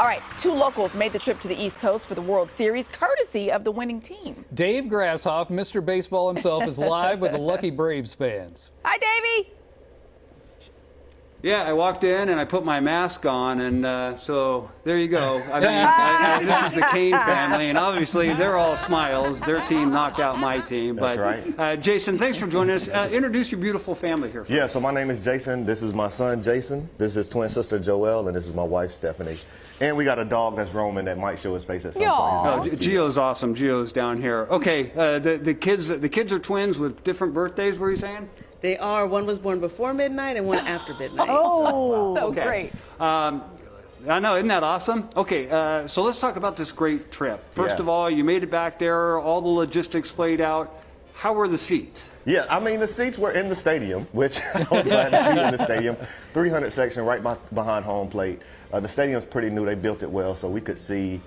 All right, two locals made the trip to the East Coast for the World Series, courtesy of the winning team. Dave Grasshoff, Mr. Baseball himself, is live with the lucky Braves fans. Hi, Davey. Yeah, I walked in and I put my mask on, and so there you go. I mean, this is the Kane family, and obviously they're all smiles. Their team knocked out my team. That's but right. Jason, thanks for joining us. Introduce your beautiful family here. Yeah, so my name is Jason. This is my son, Jason. This is his twin sister, Joelle, and this is my wife, Stephanie. And we got a dog that's roaming that might show his face at some point. His name is Gio's awesome. Gio's down here. Okay, the kids are twins with different birthdays. Were you saying? They are. One was born before midnight and one after midnight. Oh, so Okay. great. I know, isn't that awesome? Okay, so let's talk about this great trip. First Yeah. of all, you made it back there, all the logistics played out. How were the seats? Yeah, I mean, the seats were in the stadium, which I was glad to be in the stadium. 300 section right behind home plate. The stadium's pretty new. They built it well, so we could see,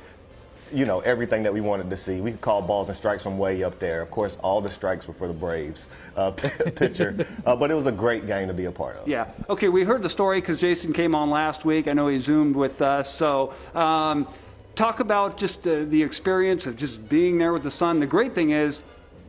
you know, everything that we wanted to see. We could call balls and strikes from way up there. Of course, all the strikes were for the Braves pitcher, but it was a great game to be a part of. Yeah. Okay, we heard the story because Jason came on last week. I know he Zoomed with us. So talk about just the experience of just being there with the son. The great thing is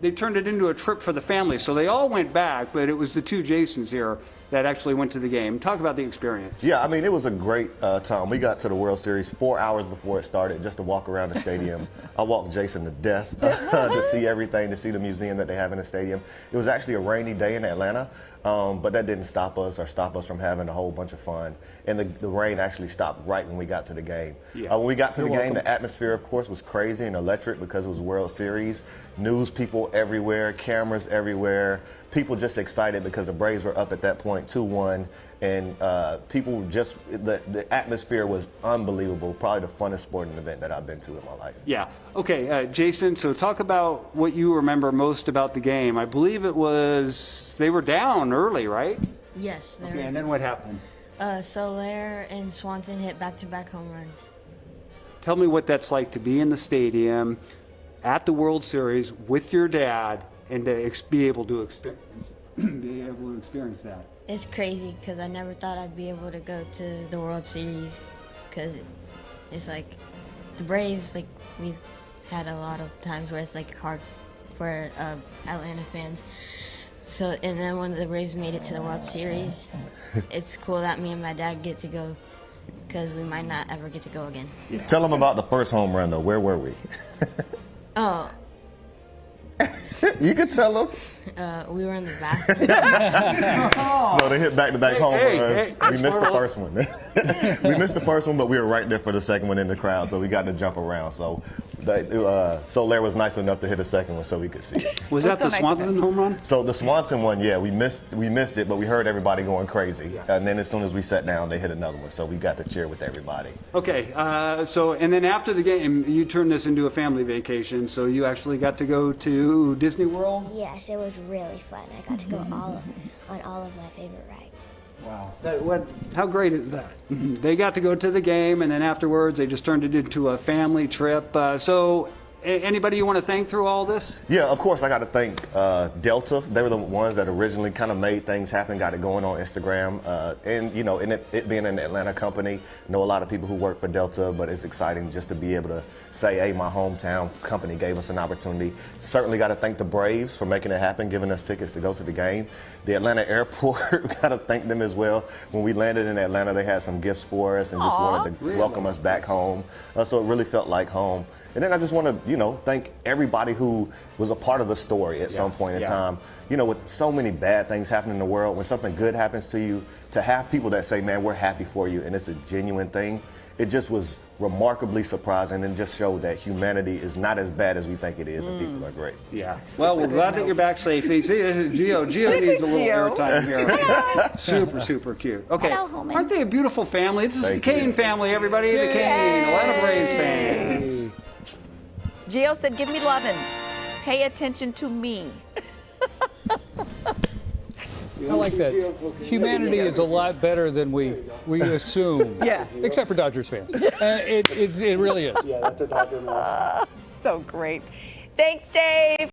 they turned it into a trip for the family. So they all went back, but it was the two Jasons here that actually went to the game. Talk about the experience. Yeah, I mean, it was a great time. We got to the World Series 4 hours before it started just to walk around the stadium. I walked Jason to death to see everything, to see the museum that they have in the stadium. It was actually a rainy day in Atlanta, but that didn't stop us from having a whole bunch of fun. And the rain actually stopped right when we got to the game. Yeah. When we got to You're the game, welcome. the atmosphere, of course, was crazy and electric because it was World Series. News people everywhere, cameras everywhere. People just excited because the Braves were up at that point 2-1, and people just, the atmosphere was unbelievable. Probably the funnest sporting event that I've been to in my life. Yeah. Okay, Jason, so talk about what you remember most about the game. I believe it was they were down early, right? Yes, Okay, and then what happened? Soler and Swanson hit back-to-back home runs. Tell me what that's like to be in the stadium at the World Series with your dad and to be able to experience that. It's crazy because I never thought I'd be able to go to the World Series because it's like the Braves, like we've had a lot of times where it's like hard for Atlanta fans. So, and then when the Braves made it to the World Series, it's cool that me and my dad get to go because we might not ever get to go again. Yeah. Tell them about the first home run, though. Where were we? Oh. You can tell them. We were in the bathroom. So they hit back-to-back home runs. Hey, we missed the first one. We missed the first one, but we were right there for the second one in the crowd, so we got to jump around. So Soler was nice enough to hit a second one so we could see it. Was that the so nice Swanson home run? So the Swanson one, yeah, we missed it, but we heard everybody going crazy. Yeah. And then as soon as we sat down, they hit another one, so we got to cheer with everybody. Okay, and then after the game, you turned this into a family vacation, so you actually got to go to Disney World? Yes, it was really fun. I got to go on all of my favorite rides. Wow. How great is that? They got to go to the game, and then afterwards, they just turned it into a family trip. So anybody you want to thank through all this? Yeah, of course, I got to thank Delta. They were the ones that originally kind of made things happen, got it going on Instagram. And, you know, it being an Atlanta company, I know a lot of people who work for Delta, but it's exciting just to be able to say, hey, my hometown company gave us an opportunity. Certainly got to thank the Braves for making it happen, giving us tickets to go to the game. The Atlanta airport, got to thank them as well. When we landed in Atlanta, they had some gifts for us and just wanted to welcome us back home. So it really felt like home. And then I just want to, you know, thank everybody who was a part of the story at some point in time. You know, with so many bad things happening in the world, when something good happens to you, to have people that say, man, we're happy for you, and it's a genuine thing, it just was remarkably surprising and just showed that humanity is not as bad as we think it is, and people are great. Yeah. Well, we're glad that you're back safely. See, this is Gio. Gio needs a little airtime here. Super, super cute. Okay. Hello, homie. Aren't they a beautiful family? This is the Thank Kane you. family, everybody. The Kane, Atlanta Braves fans. Gio said, give me lovin's. Pay attention to me. I like that. Humanity is a lot better than we assume. Yeah. Except for Dodgers fans. It really is. Yeah, that's a Dodger. So great. Thanks, Dave.